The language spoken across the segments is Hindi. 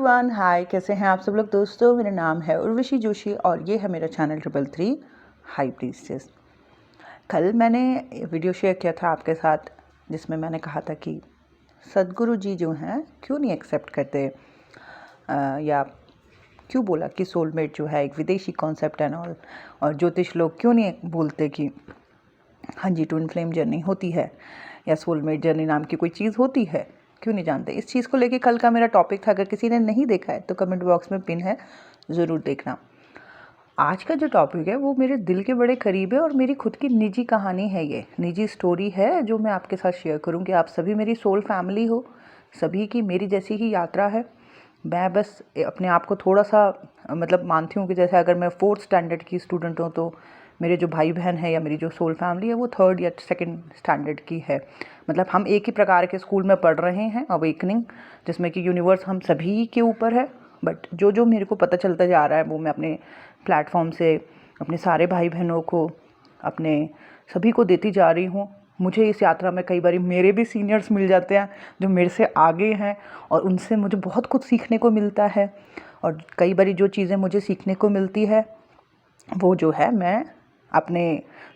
एवरीवन, हाय, कैसे हैं आप सब लोग दोस्तों। मेरा नाम है उर्वशी जोशी और ये है मेरा चैनल 333 हाई प्रीस्टेस। कल मैंने वीडियो शेयर किया था आपके साथ जिसमें मैंने कहा था कि सद्गुरु जी जो हैं क्यों नहीं एक्सेप्ट करते या क्यों बोला कि सोलमेट जो है एक विदेशी कॉन्सेप्ट एंड ऑल, और ज्योतिष लोग क्यों नहीं बोलते कि हाँ जी ट्विन फ्लेम जर्नी होती है या सोलमेट जर्नी नाम की कोई चीज़ होती है, क्यों नहीं जानते। इस चीज़ को लेके कल का मेरा टॉपिक था। अगर किसी ने नहीं देखा है तो कमेंट बॉक्स में पिन है, ज़रूर देखना। आज का जो टॉपिक है वो मेरे दिल के बड़े करीब है और मेरी खुद की निजी कहानी है, ये निजी स्टोरी है जो मैं आपके साथ शेयर करूँगी। आप सभी मेरी सोल फैमिली हो, सभी की मेरी जैसी ही यात्रा है। मैं बस अपने आप को थोड़ा सा मानती हूँ कि जैसे अगर मैं 4th स्टैंडर्ड की स्टूडेंट हूँ तो मेरे जो भाई बहन है या मेरी जो सोल फैमिली है वो 3rd या 2nd स्टैंडर्ड की है। हम एक ही प्रकार के स्कूल में पढ़ रहे हैं, अवेकनिंग, जिसमें कि यूनिवर्स हम सभी के ऊपर है। बट जो जो मेरे को पता चलता जा रहा है वो मैं अपने प्लेटफॉर्म से अपने सारे भाई बहनों को, अपने सभी को देती जा रही हूँ। मुझे इस यात्रा में कई बार मेरे भी सीनियर्स मिल जाते हैं जो मेरे से आगे हैं और उनसे मुझे बहुत कुछ सीखने को मिलता है। और कई बार जो चीज़ें मुझे सीखने को मिलती है वो जो है मैं अपने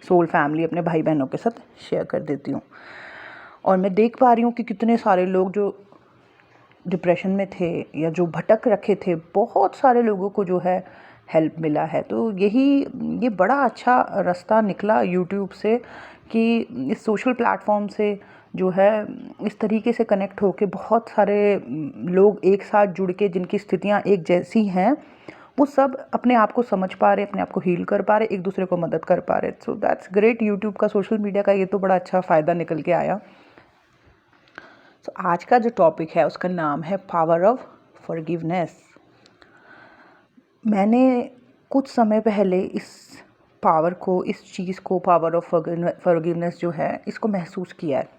सोल फैमिली, अपने भाई बहनों के साथ शेयर कर देती हूँ। और मैं देख पा रही हूँ कि कितने सारे लोग जो डिप्रेशन में थे या जो भटक रखे थे, बहुत सारे लोगों को जो है हेल्प मिला है। तो ये बड़ा अच्छा रास्ता निकला यूट्यूब से कि इस सोशल प्लेटफॉर्म से जो है इस तरीके से कनेक्ट होके बहुत सारे लोग एक साथ जुड़ के जिनकी स्थितियाँ एक जैसी हैं वो सब अपने आप को समझ पा रहे, अपने आप को हील कर पा रहे, एक दूसरे को मदद कर पा रहे। So that's great. यूट्यूब का, सोशल मीडिया का ये तो बड़ा अच्छा फ़ायदा निकल के आया। तो आज का जो टॉपिक है उसका नाम है पावर ऑफ फॉरगिवनेस। मैंने कुछ समय पहले इस पावर को, इस चीज़ को, पावर ऑफ फॉरगिवनेस जो है इसको महसूस किया है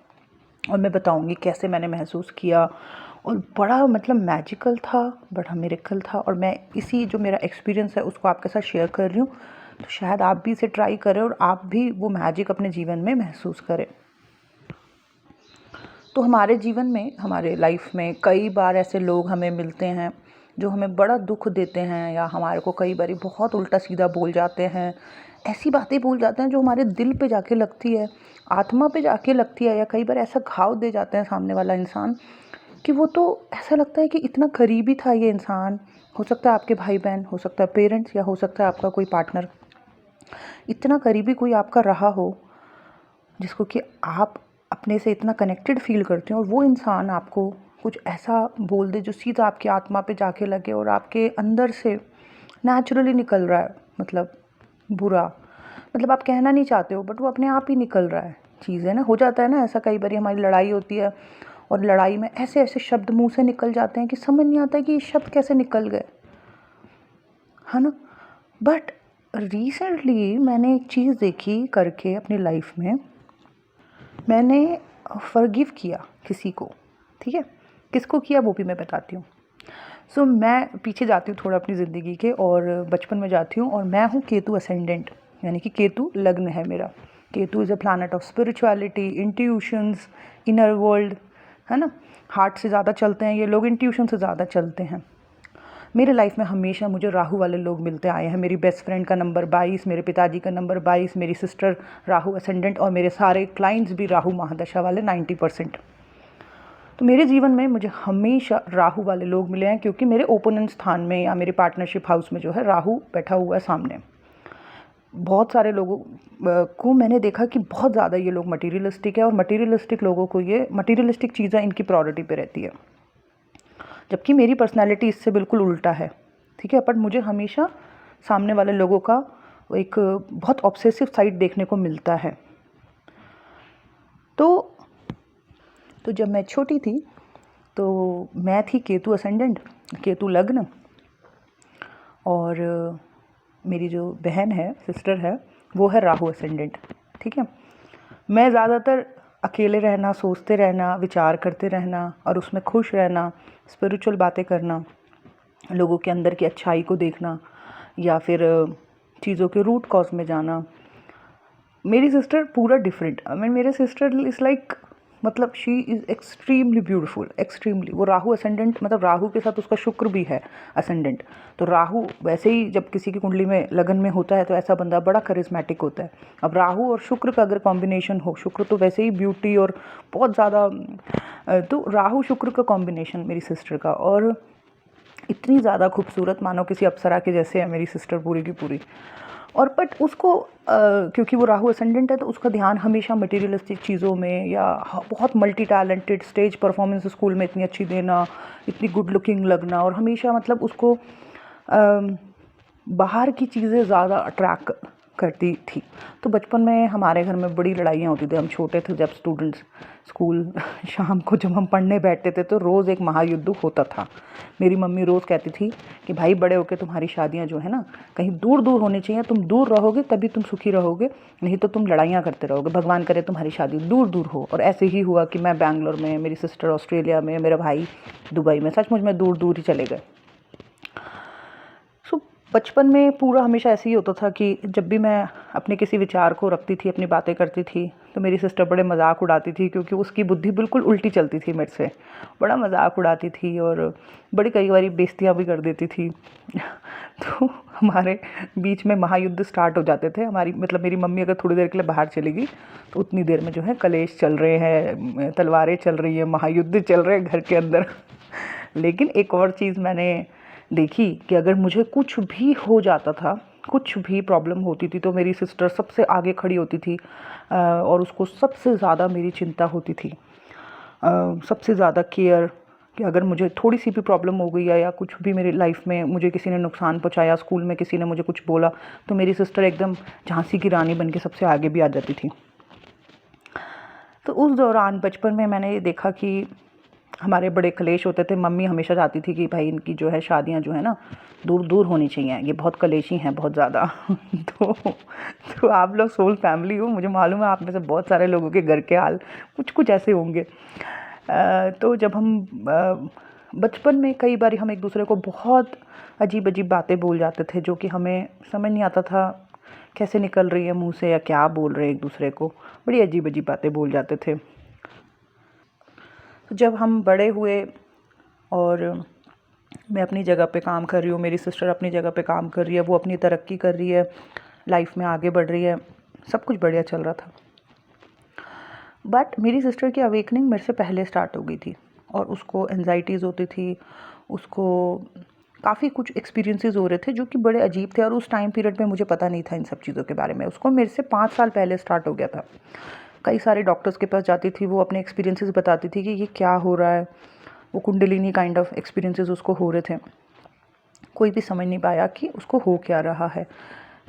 और मैं बताऊंगी कैसे मैंने महसूस किया। और बड़ा मैजिकल था, बड़ा मिरेकल था। और मैं इसी जो मेरा एक्सपीरियंस है उसको आपके साथ शेयर कर रही हूँ। तो शायद आप भी इसे ट्राई करें और आप भी वो मैजिक अपने जीवन में महसूस करें। तो हमारे जीवन में, हमारे लाइफ में कई बार ऐसे लोग हमें मिलते हैं जो हमें बड़ा दुख देते हैं या हमारे को कई बार बहुत उल्टा सीधा बोल जाते हैं, ऐसी बातें बोल जाते हैं जो हमारे दिल पे जाके लगती है, आत्मा पे जाके लगती है, या कई बार ऐसा घाव दे जाते हैं सामने वाला इंसान कि वो तो ऐसा लगता है कि इतना करीबी था ये इंसान। हो सकता है आपके भाई बहन, हो सकता है पेरेंट्स, या हो सकता है आपका कोई पार्टनर। इतना करीबी कोई आपका रहा हो जिसको कि आप अपने से इतना कनेक्टेड फील करते हैं और वो इंसान आपको कुछ ऐसा बोल दे जो सीधा आपकी आत्मा पे जाके लगे और आपके अंदर से नेचुरली निकल रहा है, बुरा, आप कहना नहीं चाहते हो बट वो अपने आप ही निकल रहा है। चीज़ है ना, हो जाता है ना ऐसा। कई बार हमारी लड़ाई होती है और लड़ाई में ऐसे ऐसे शब्द मुंह से निकल जाते हैं कि समझ नहीं आता है कि ये शब्द कैसे निकल गए, है ना। बट रिसेंटली मैंने एक चीज़ देखी करके अपनी लाइफ में, मैंने फॉरगिव किया किसी को, ठीक है। किसको किया वो भी मैं बताती हूँ। सो मैं पीछे जाती हूँ थोड़ा अपनी ज़िंदगी के और बचपन में जाती हूँ। और मैं हूँ केतु असेंडेंट, यानी कि केतु लग्न है मेरा। Ketu is a planet of spirituality, intuitions, inner world, है ना। हार्ट से ज़्यादा चलते हैं ये लोग, इंट्यूशन से ज़्यादा चलते हैं। मेरे लाइफ में हमेशा मुझे राहु वाले लोग मिलते आए हैं। मेरी बेस्ट फ्रेंड का नंबर 22, मेरे पिताजी का नंबर 22, मेरी सिस्टर राहु असेंडेंट और मेरे सारे क्लाइंट्स भी राहु महादशा वाले 90%। तो मेरे जीवन में मुझे हमेशा राहु वाले लोग मिले हैं क्योंकि मेरे ओपोनेंट स्थान में या मेरे पार्टनरशिप हाउस में जो है राहु बैठा हुआ है सामने। बहुत सारे लोगों को मैंने देखा कि बहुत ज़्यादा ये लोग मटीरियलिस्टिक है और मटीरियलिस्टिक लोगों को ये मटीरियलिस्टिक चीज़ें इनकी प्रायोरिटी पे रहती है, जबकि मेरी पर्सनैलिटी इससे बिल्कुल उल्टा है, ठीक है। बट मुझे हमेशा सामने वाले लोगों का एक बहुत ऑब्सेसिव साइड देखने को मिलता है। तो जब मैं छोटी थी तो मैं थी केतु असेंडेंट, केतु लग्न, और मेरी जो बहन है, सिस्टर है, वो है राहु असेंडेंट, ठीक है। मैं ज़्यादातर अकेले रहना, सोचते रहना, विचार करते रहना और उसमें खुश रहना, स्पिरिचुअल बातें करना, लोगों के अंदर की अच्छाई को देखना या फिर चीज़ों के रूट कॉज में जाना। मेरी सिस्टर पूरा डिफरेंट। मेरे सिस्टर इज़ लाइक मतलब she is extremely beautiful, extremely. वो राहु असेंडेंट, मतलब राहु के साथ उसका शुक्र भी है असेंडेंट। तो राहु वैसे ही जब किसी की कुंडली में लगन में होता है तो ऐसा बंदा बड़ा करिश्मेटिक होता है। अब राहु और शुक्र का अगर कॉम्बिनेशन हो, शुक्र तो वैसे ही ब्यूटी और बहुत ज़्यादा, तो राहु शुक्र का कॉम्बिनेशन मेरी सिस्टर का, और इतनी ज़्यादा खूबसूरत, मानो किसी अप्सरा के जैसे है मेरी सिस्टर पूरी की पूरी। और बट उसको क्योंकि वो राहु असेंडेंट है तो उसका ध्यान हमेशा मटेरियलिस्टिक चीज़ों में, या बहुत multi talented, stage performance school में इतनी अच्छी देना, इतनी गुड लुकिंग लगना, और हमेशा मतलब उसको बाहर की चीज़ें ज़्यादा अट्रैक्ट करती थी। तो बचपन में हमारे घर में बड़ी लड़ाइयाँ होती थी। हम छोटे थे जब स्टूडेंट्स, स्कूल शाम को जब हम पढ़ने बैठते थे तो रोज़ एक महायुद्ध होता था। मेरी मम्मी रोज़ कहती थी कि भाई बड़े होकर तुम्हारी शादियाँ जो है ना कहीं दूर दूर होनी चाहिए, तुम दूर रहोगे तभी तुम सुखी रहोगे, नहीं तो तुम लड़ाइयाँ करते रहोगे, भगवान करे तुम्हारी शादी दूर दूर हो। और ऐसे ही हुआ कि मैं बैंगलोर में, मेरी सिस्टर ऑस्ट्रेलिया में, मेरा भाई दुबई में, सचमुच में दूर दूर ही चले गए। सो बचपन में पूरा हमेशा ऐसे ही होता था कि जब भी मैं अपने किसी विचार को रखती थी, अपनी बातें करती थी, तो मेरी सिस्टर बड़े मजाक उड़ाती थी, क्योंकि उसकी बुद्धि बिल्कुल उल्टी चलती थी मेरे से। बड़ा मजाक उड़ाती थी और बड़ी कई बारी बेइज्जतियाँ भी कर देती थी। तो हमारे बीच में महायुद्ध स्टार्ट हो जाते थे। हमारी मतलब मेरी मम्मी अगर थोड़ी देर के लिए बाहर चली गई तो उतनी देर में जो है कलेश चल रहे हैं, तलवारें चल रही हैं, महायुद्ध चल रहे हैं घर के अंदर। लेकिन एक और चीज़ मैंने देखी कि अगर मुझे कुछ भी हो जाता था, कुछ भी प्रॉब्लम होती थी, तो मेरी सिस्टर सबसे आगे खड़ी होती थी, और उसको सबसे ज़्यादा मेरी चिंता होती थी, सबसे ज़्यादा केयर, कि अगर मुझे थोड़ी सी भी प्रॉब्लम हो गई है या कुछ भी मेरी लाइफ में मुझे किसी ने नुकसान पहुंचाया, स्कूल में किसी ने मुझे कुछ बोला, तो मेरी सिस्टर एकदम झांसी की रानी बन के सबसे आगे भी आ जाती थी। तो उस दौरान बचपन में मैंने ये देखा कि हमारे बड़े क्लेश होते थे। मम्मी हमेशा चाहती थी कि भाई इनकी जो है शादियां जो है ना दूर दूर होनी चाहिए, ये बहुत कलेशी हैं बहुत ज़्यादा। तो आप लोग सोल फैमिली हो, मुझे मालूम है आप में से बहुत सारे लोगों के घर के हाल कुछ कुछ ऐसे होंगे। तो जब हम बचपन में कई बार हम एक दूसरे को बहुत अजीब अजीब बातें बोल जाते थे, जो कि हमें समझ नहीं आता था कैसे निकल रही है मुंह से या क्या बोल रहे हैं एक दूसरे को, बड़ी अजीब अजीब बातें बोल जाते थे। तो जब हम बड़े हुए और मैं अपनी जगह पे काम कर रही हूँ, मेरी सिस्टर अपनी जगह पे काम कर रही है, वो अपनी तरक्की कर रही है, लाइफ में आगे बढ़ रही है, सब कुछ बढ़िया चल रहा था। बट मेरी सिस्टर की अवेकनिंग मेरे से पहले स्टार्ट हो गई थी, और उसको एंजाइटीज़ होती थी, उसको काफ़ी कुछ एक्सपीरियंसेस हो रहे थे जो कि बड़े अजीब थे, और उस टाइम पीरियड में मुझे पता नहीं था इन सब चीज़ों के बारे में। उसको मेरे से 5 साल पहले स्टार्ट हो गया था। कई सारे डॉक्टर्स के पास जाती थी, वो अपने एक्सपीरियंसेस बताती थी कि ये क्या हो रहा है। वो कुंडलिनी काइंड ऑफ एक्सपीरियंसेस उसको हो रहे थे। कोई भी समझ नहीं पाया कि उसको हो क्या रहा है।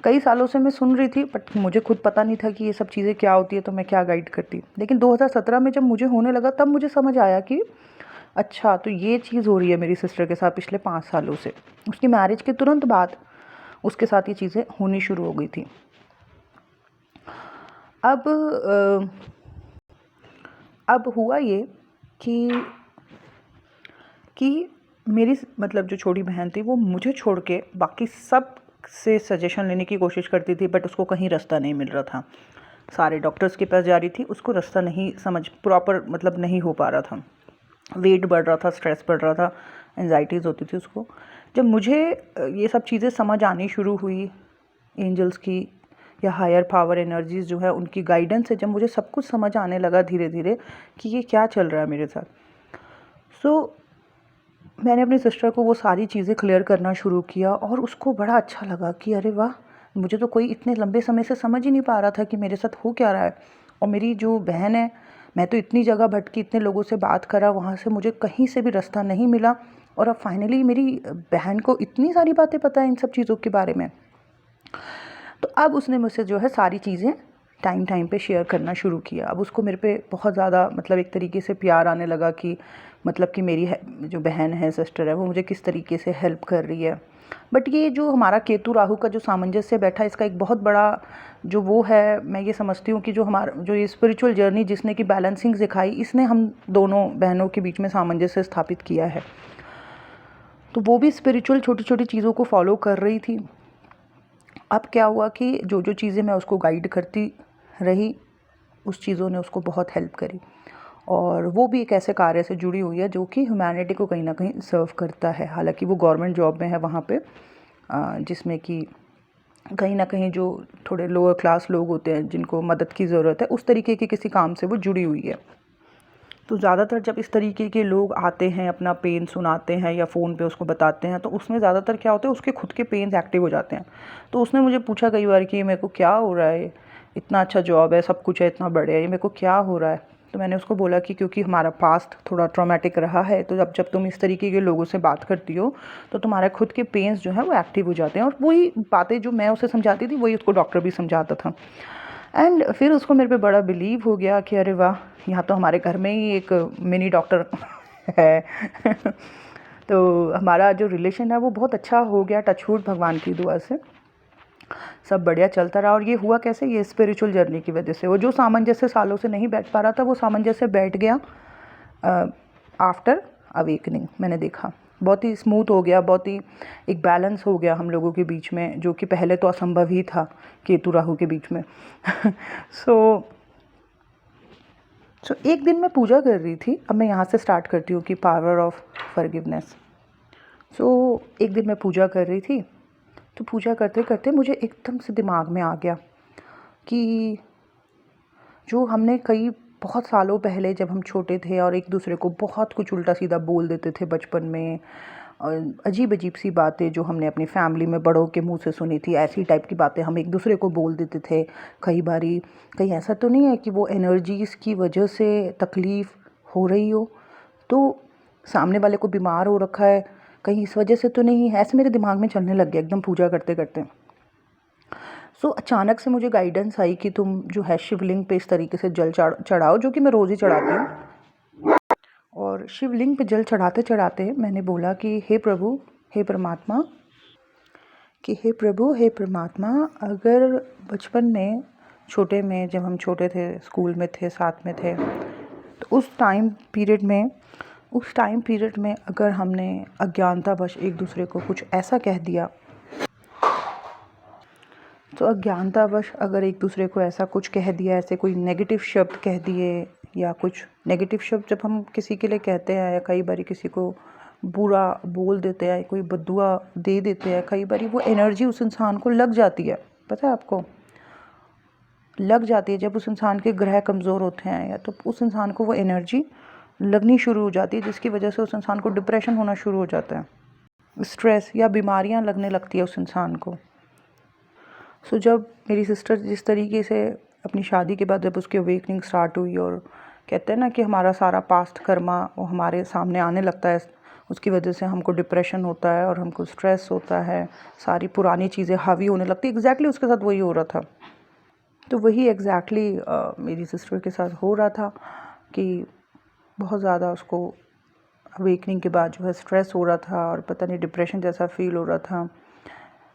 कई सालों से मैं सुन रही थी, बट मुझे खुद पता नहीं था कि ये सब चीज़ें क्या होती है, तो मैं क्या गाइड करती। लेकिन 2017 में जब मुझे होने लगा तब मुझे समझ आया कि अच्छा, तो ये चीज़ हो रही है मेरी सिस्टर के साथ पिछले 5 सालों से। उसकी मैरिज के तुरंत बाद उसके साथ ये चीज़ें होनी शुरू हो गई थी। अब हुआ ये कि मेरी मतलब जो छोटी बहन थी वो मुझे छोड़ के बाकी सब से सजेशन लेने की कोशिश करती थी, बट उसको कहीं रास्ता नहीं मिल रहा था। सारे डॉक्टर्स के पास जा रही थी, उसको रास्ता नहीं समझ प्रॉपर मतलब नहीं हो पा रहा था। वेट बढ़ रहा था, स्ट्रेस बढ़ रहा था, एंजाइटीज़ होती थी उसको। जब मुझे ये सब चीज़ें समझ आनी शुरू हुई, एंजल्स की या हायर पावर एनर्जीज़ जो है उनकी गाइडेंस से, जब मुझे सब कुछ समझ आने लगा धीरे धीरे कि ये क्या चल रहा है मेरे साथ, सो मैंने अपनी सिस्टर को वो सारी चीज़ें क्लियर करना शुरू किया, और उसको बड़ा अच्छा लगा कि अरे वाह, मुझे तो कोई इतने लंबे समय से समझ ही नहीं पा रहा था कि मेरे साथ हो क्या रहा है। और मेरी जो बहन है, मैं तो इतनी जगह भटकी, इतने लोगों से बात करा, वहाँ से मुझे कहीं से भी रास्ता नहीं मिला, और अब फाइनली मेरी बहन को इतनी सारी बातें पता है इन सब चीज़ों के बारे में। तो अब उसने मुझसे जो है सारी चीज़ें टाइम टाइम पे शेयर करना शुरू किया। अब उसको मेरे पे बहुत ज़्यादा मतलब एक तरीके से प्यार आने लगा कि मतलब कि मेरी जो बहन है, सिस्टर है, वो मुझे किस तरीके से हेल्प कर रही है। बट ये जो हमारा केतु राहु का जो सामंजस्य बैठा, इसका एक बहुत बड़ा जो वो है, मैं ये समझती हूँ कि जो ये स्पिरिचुअल जर्नी जिसने की बैलेंसिंग सिखाई, इसने हम दोनों बहनों के बीच में सामंजस्य स्थापित किया है। तो वो भी स्पिरिचुअल छोटी छोटी चीज़ों को फॉलो कर रही थी। अब क्या हुआ कि जो जो चीज़ें मैं उसको गाइड करती रही, उस चीज़ों ने उसको बहुत हेल्प करी, और वो भी एक ऐसे कार्य से जुड़ी हुई है जो कि ह्यूमैनिटी को कहीं ना कहीं सर्व करता है। हालांकि वो गवर्नमेंट जॉब में है वहाँ पे, जिसमें कि कहीं ना कहीं जो थोड़े लोअर क्लास लोग होते हैं जिनको मदद की ज़रूरत है, उस तरीके के किसी काम से वो जुड़ी हुई है। तो ज़्यादातर जब इस तरीके के लोग आते हैं, अपना पेन सुनाते हैं या फ़ोन पे उसको बताते हैं, तो उसमें ज़्यादातर क्या होता है, उसके खुद के पेन्स एक्टिव हो जाते हैं। तो उसने मुझे पूछा कई बार कि मेरे को क्या हो रहा है, इतना अच्छा जॉब है, सब कुछ है, इतना बढ़िया है, ये मेरे को क्या हो रहा है। तो मैंने उसको बोला कि क्योंकि हमारा पास्ट थोड़ा ट्रॉमेटिक रहा है, तो जब तुम इस तरीके के लोगों से बात करती हो तो तुम्हारे खुद के पेन्स जो हैं वो एक्टिव हो जाते हैं। और वही बातें जो मैं उसे समझाती थी वही उसको डॉक्टर भी समझाता था। एंड फिर उसको मेरे पे बड़ा बिलीव हो गया कि अरे वाह, यहाँ तो हमारे घर में ही एक मिनी डॉक्टर है। तो हमारा जो रिलेशन है वो बहुत अच्छा हो गया, टचवुड, भगवान की दुआ से सब बढ़िया चलता रहा। और ये हुआ कैसे, ये स्पिरिचुअल जर्नी की वजह से। वो जो सामंजस्य सालों से नहीं बैठ पा रहा था, वो सामंजस्य बैठ गया आफ्टर अवेकनिंग। मैंने देखा बहुत ही स्मूथ हो गया, बहुत ही एक बैलेंस हो गया हम लोगों के बीच में, जो कि पहले तो असंभव ही था केतु राहु के बीच में। सो एक दिन मैं पूजा कर रही थी। अब मैं यहाँ से स्टार्ट करती हूँ कि पावर ऑफ फॉरगिवनेस। एक दिन मैं पूजा कर रही थी, तो पूजा करते करते मुझे एकदम से दिमाग में आ गया कि जो हमने कई बहुत सालों पहले जब हम छोटे थे और एक दूसरे को बहुत कुछ उल्टा सीधा बोल देते थे बचपन में, अजीब अजीब सी बातें जो हमने अपनी फैमिली में बड़ों के मुंह से सुनी थी, ऐसी टाइप की बातें हम एक दूसरे को बोल देते थे। कई बारी कहीं ऐसा तो नहीं है कि वो एनर्जीज़ की वजह से तकलीफ़ हो रही हो, तो सामने वाले को बीमार हो रखा है, कहीं इस वजह से तो नहीं है। ऐसे मेरे दिमाग में चलने लग गया एकदम पूजा करते करते। अचानक से मुझे गाइडेंस आई कि तुम जो है शिवलिंग पे इस तरीके से जल चढ़ाओ, जो कि मैं रोज़ ही चढ़ाती हूँ। और शिवलिंग पे जल चढ़ाते चढ़ाते मैंने बोला कि हे प्रभु, हे परमात्मा, हे प्रभु, हे परमात्मा, अगर बचपन में छोटे में जब हम छोटे थे, स्कूल में थे, साथ में थे, तो उस टाइम पीरियड में अगर हमने अज्ञानतावश एक दूसरे को कुछ ऐसा कह दिया, तो अज्ञानतावश अगर एक दूसरे को ऐसा कुछ कह दिया, ऐसे कोई नेगेटिव शब्द कह दिए, या कुछ नेगेटिव शब्द जब हम किसी के लिए कहते हैं या कई बार किसी को बुरा बोल देते हैं, कोई बद्दुआ दे देते हैं, कई बार वो एनर्जी उस इंसान को लग जाती है। पता है आपको, लग जाती है। जब उस इंसान के ग्रह कमज़ोर होते हैं या तो उस इंसान को वो एनर्जी लगनी शुरू हो जाती है, जिसकी वजह से उस इंसान को डिप्रेशन होना शुरू हो जाता है, स्ट्रेस या बीमारियां लगने लगती है उस इंसान को। जब मेरी सिस्टर जिस तरीके से अपनी शादी के बाद जब उसकी अवेकनिंग स्टार्ट हुई, और कहते हैं ना कि हमारा सारा पास्ट कर्मा वो हमारे सामने आने लगता है, उसकी वजह से हमको डिप्रेशन होता है और हमको स्ट्रेस होता है, सारी पुरानी चीज़ें हावी होने लगती है। एग्जैक्टली उसके साथ वही हो रहा था। तो वही एग्जैक्टली मेरी सिस्टर के साथ हो रहा था कि बहुत ज़्यादा उसको अवेकनिंग के बाद जो है स्ट्रेस हो रहा था और पता नहीं डिप्रेशन जैसा फील हो रहा था,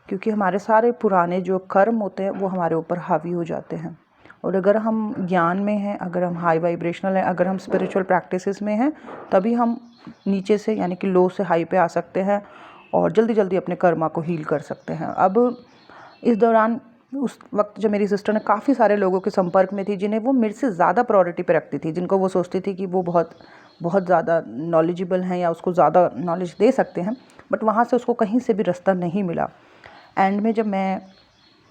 क्योंकि हमारे सारे पुराने जो कर्म होते हैं वो हमारे ऊपर हावी हो जाते हैं। और अगर हम ज्ञान में हैं, अगर हम हाई वाइब्रेशनल हैं, अगर हम स्पिरिचुअल प्रैक्टिसेस में हैं, तभी हम नीचे से यानी कि लो से हाई पे आ सकते हैं और जल्दी जल्दी अपने कर्मा को हील कर सकते हैं। अब इस दौरान उस वक्त जब मेरी सिस्टर ने काफ़ी सारे लोगों के संपर्क में थी जिन्हें वो मेरे से ज़्यादा प्रायोरिटी पे रखती थी, जिनको वो सोचती थी कि वो बहुत बहुत ज़्यादा नॉलेजेबल हैं या उसको ज़्यादा नॉलेज दे सकते हैं, बट वहाँ से उसको कहीं से भी रास्ता नहीं मिला। एंड में जब मैं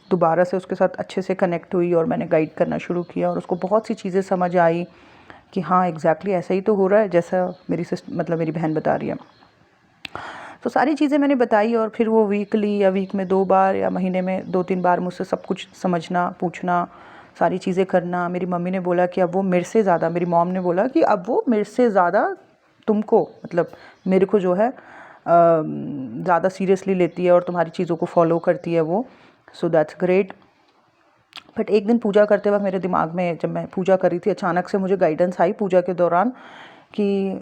दोबारा से उसके साथ अच्छे से कनेक्ट हुई और मैंने गाइड करना शुरू किया और उसको बहुत सी चीज़ें समझ आई कि हाँ एग्जैक्टली ऐसा ही तो हो रहा है जैसा मेरी बहन बता रही है। तो सारी चीज़ें मैंने बताई और फिर वो वीकली या वीक में 2 बार या महीने में 2-3 बार मुझसे सब कुछ समझना, पूछना, सारी चीज़ें करना। मेरी मम्मी ने बोला कि अब वो मेरे से ज़्यादा, मेरी मॉम ने बोला कि अब वो मेरे से ज़्यादा तुमको, मतलब मेरे को जो है ज़्यादा सीरियसली लेती है और तुम्हारी चीज़ों को फॉलो करती है वो। So that's great. बट एक दिन पूजा करते वक्त मेरे दिमाग में, जब मैं पूजा कर रही थी, अचानक से मुझे गाइडेंस आई पूजा के दौरान कि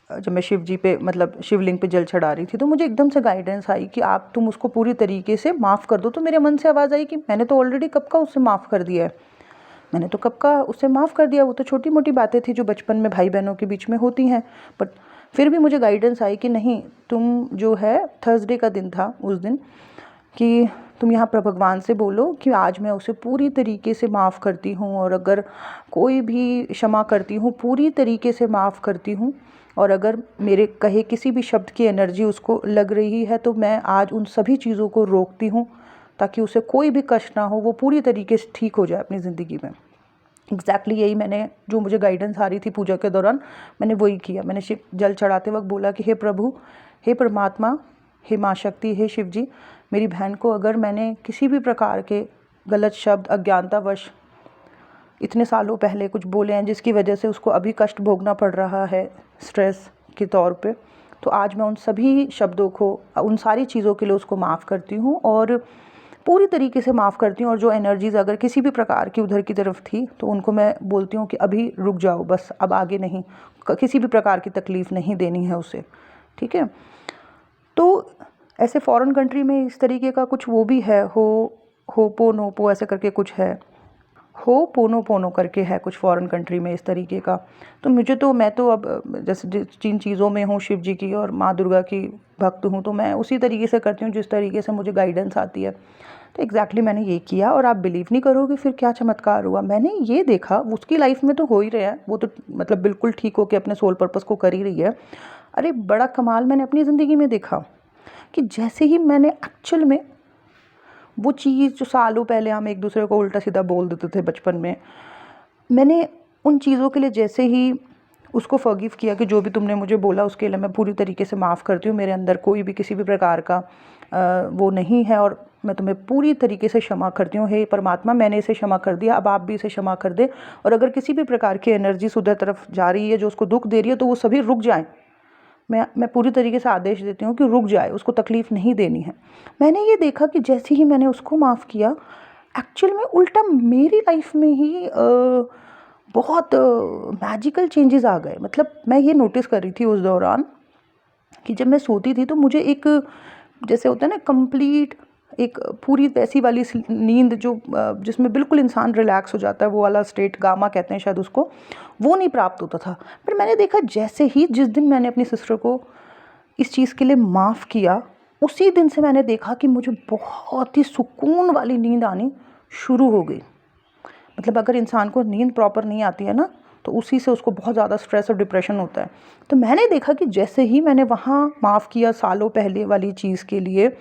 जब मैं शिव जी पे शिवलिंग पे जल चढ़ा रही थी, तो मुझे एकदम से गाइडेंस आई कि तुम उसको पूरी तरीके से माफ़ कर दो। तो मेरे मन से आवाज़ आई कि मैंने तो ऑलरेडी कब का उससे माफ़ कर दिया है, मैंने तो कब का उससे माफ़ कर दिया, वो तो छोटी मोटी बातें थी जो बचपन में भाई बहनों के बीच में होती हैं। बट फिर भी मुझे गाइडेंस आई कि नहीं, तुम जो है, थर्सडे का दिन था उस दिन, कि तुम यहाँ पर भगवान से बोलो कि आज मैं उसे पूरी तरीके से माफ़ करती हूँ, और अगर कोई भी क्षमा करती हूँ, पूरी तरीके से माफ़ करती हूँ, और अगर मेरे कहे किसी भी शब्द की एनर्जी उसको लग रही है तो मैं आज उन सभी चीज़ों को रोकती हूँ ताकि उसे कोई भी कष्ट ना हो, वो पूरी तरीके से ठीक हो जाए अपनी ज़िंदगी में। एग्जैक्टली यही मैंने, जो मुझे गाइडेंस आ रही थी पूजा के दौरान, मैंने वही किया। मैंने शिव जल चढ़ाते वक्त बोला कि हे प्रभु, हे परमात्मा, हे माँ शक्ति, हे शिव जी, मेरी बहन को अगर मैंने किसी भी प्रकार के गलत शब्द अज्ञानतावश इतने सालों पहले कुछ बोले हैं जिसकी वजह से उसको अभी कष्ट भोगना पड़ रहा है स्ट्रेस के तौर पे, तो आज मैं उन सभी शब्दों को, उन सारी चीज़ों के लिए उसको माफ़ करती हूँ और पूरी तरीके से माफ़ करती हूँ। और जो एनर्जीज़ अगर किसी भी प्रकार की उधर की तरफ थी तो उनको मैं बोलती हूँ कि अभी रुक जाओ, बस अब आगे नहीं, किसी भी प्रकार की तकलीफ़ नहीं देनी है उसे, ठीक है। तो ऐसे फॉरेन कंट्री में इस तरीके का कुछ वो भी है, हो पोनो ऐसे करके कुछ है, हो पोनो करके है कुछ फॉरेन कंट्री में इस तरीके का। तो मैं तो अब जैसे जिन चीज़ों में हूँ शिव जी की और माँ दुर्गा की भक्त हूँ, तो मैं उसी तरीके से करती हूँ जिस तरीके से मुझे गाइडेंस आती है। तो एग्जैक्टली मैंने ये किया और आप बिलीव नहीं करोगे फिर क्या चमत्कार हुआ। मैंने ये देखा, उसकी लाइफ में तो हो ही रहा है, वो तो मतलब बिल्कुल ठीक होकर अपने सोल पर्पस को कर ही रही है। अरे बड़ा कमाल मैंने अपनी ज़िंदगी में देखा कि जैसे ही मैंने एक्चुअल में वो चीज़ जो सालों पहले हम एक दूसरे को उल्टा सीधा बोल देते थे बचपन में, मैंने उन चीज़ों के लिए जैसे ही उसको फॉरगिव किया कि जो भी तुमने मुझे बोला उसके लिए मैं पूरी तरीके से माफ़ करती हूँ, मेरे अंदर कोई भी किसी भी प्रकार का वो नहीं है और मैं तुम्हें पूरी तरीके से क्षमा करती हूँ। हे परमात्मा, मैंने इसे क्षमा कर दिया, अब आप भी इसे क्षमा कर दे, और अगर किसी भी प्रकार की एनर्जी उधर तरफ जा रही है जो उसको दुख दे रही है तो वो सभी रुक जाएँ। मैं पूरी तरीके से आदेश देती हूँ कि रुक जाए, उसको तकलीफ़ नहीं देनी है। मैंने ये देखा कि जैसे ही मैंने उसको माफ़ किया, एक्चुअल में उल्टा मेरी लाइफ में ही बहुत मैजिकल चेंजेस आ गए। मतलब मैं ये नोटिस कर रही थी उस दौरान कि जब मैं सोती थी तो मुझे एक, जैसे होता है ना कंप्लीट, एक पूरी वैसी वाली नींद जो जिसमें बिल्कुल इंसान रिलैक्स हो जाता है, वो वाला स्टेट गामा कहते हैं शायद उसको, वो नहीं प्राप्त होता था। पर मैंने देखा जैसे ही जिस दिन मैंने अपनी सिस्टर को इस चीज़ के लिए माफ़ किया, उसी दिन से मैंने देखा कि मुझे बहुत ही सुकून वाली नींद आनी शुरू हो गई। मतलब अगर इंसान को नींद प्रॉपर नहीं आती है ना तो उसी से उसको बहुत ज़्यादा स्ट्रेस और डिप्रेशन होता है। तो मैंने देखा कि जैसे ही मैंने वहाँ माफ़ किया सालों पहले वाली चीज़ के लिए,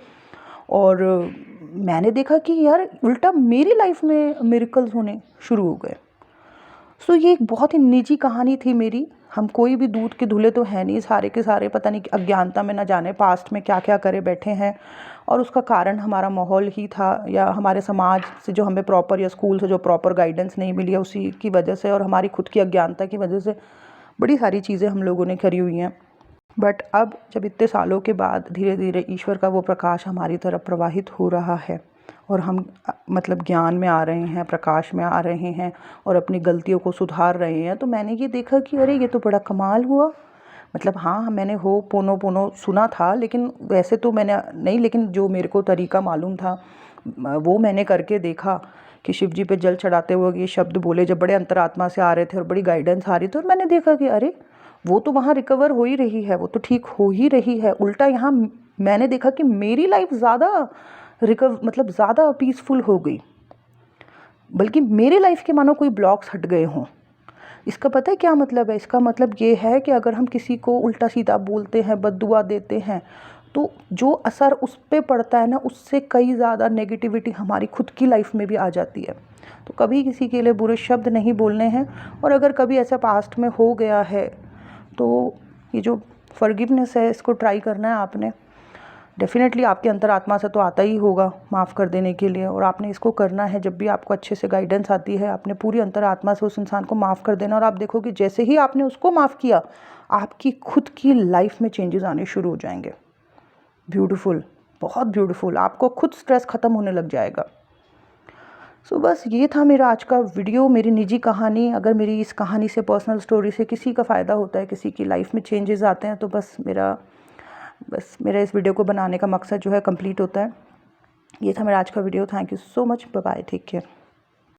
और मैंने देखा कि यार उल्टा मेरी लाइफ में मिरेकल्स होने शुरू हो गए। सो ये एक बहुत ही निजी कहानी थी मेरी। हम कोई भी दूध के धुले तो है नहीं, सारे के सारे पता नहीं अज्ञानता में, ना जाने पास्ट में क्या क्या करे बैठे हैं, और उसका कारण हमारा माहौल ही था या हमारे समाज से जो हमें प्रॉपर, या स्कूल से जो प्रॉपर गाइडेंस नहीं मिली है उसी की वजह से, और हमारी खुद की अज्ञानता की वजह से बड़ी सारी चीज़ें हम लोगों ने करी हुई हैं। बट अब जब इतने सालों के बाद धीरे धीरे ईश्वर का वो प्रकाश हमारी तरफ प्रवाहित हो रहा है और हम मतलब ज्ञान में आ रहे हैं, प्रकाश में आ रहे हैं और अपनी गलतियों को सुधार रहे हैं, तो मैंने ये देखा कि अरे ये तो बड़ा कमाल हुआ। मतलब हाँ, मैंने हो पोनो सुना था, लेकिन वैसे तो मैंने नहीं, लेकिन जो मेरे को तरीका मालूम था वो मैंने करके देखा कि शिव जी पे जल चढ़ाते हुए ये शब्द बोले जब बड़े अंतरात्मा से आ रहे थे और बड़ी गाइडेंस आ रही थी, और मैंने देखा कि अरे वो तो वहाँ रिकवर हो ही रही है, वो तो ठीक हो ही रही है। उल्टा यहाँ मैंने देखा कि मेरी लाइफ ज़्यादा मतलब ज़्यादा पीसफुल हो गई, बल्कि मेरी लाइफ के मानो कोई ब्लॉक्स हट गए हों। इसका पता है क्या मतलब है? इसका मतलब ये है कि अगर हम किसी को उल्टा सीधा बोलते हैं, बद्दुआ देते हैं, तो जो असर उस पे पड़ता है ना, उससे कई ज़्यादा नेगेटिविटी हमारी खुद की लाइफ में भी आ जाती है। तो कभी किसी के लिए बुरे शब्द नहीं बोलने हैं, और अगर कभी ऐसा पास्ट में हो गया है तो ये जो फॉरगिवनेस है इसको ट्राई करना है आपने। डेफिनेटली आपके अंतरात्मा से तो आता ही होगा माफ़ कर देने के लिए, और आपने इसको करना है। जब भी आपको अच्छे से गाइडेंस आती है, आपने पूरी अंतरात्मा से उस इंसान को माफ़ कर देना, और आप देखोगे जैसे ही आपने उसको माफ़ किया, आपकी खुद की लाइफ में चेंजेस आने शुरू हो जाएंगे। ब्यूटीफुल, बहुत ब्यूटीफुल, आपको खुद स्ट्रेस ख़त्म होने लग जाएगा। सो बस ये था मेरा आज का वीडियो, मेरी निजी कहानी। अगर मेरी इस कहानी से, पर्सनल स्टोरी से किसी का फ़ायदा होता है, किसी की लाइफ में चेंजेस आते हैं, तो बस मेरा इस वीडियो को बनाने का मकसद जो है कंप्लीट होता है। ये था मेरा आज का video. Thank you so much, bye bye, take care.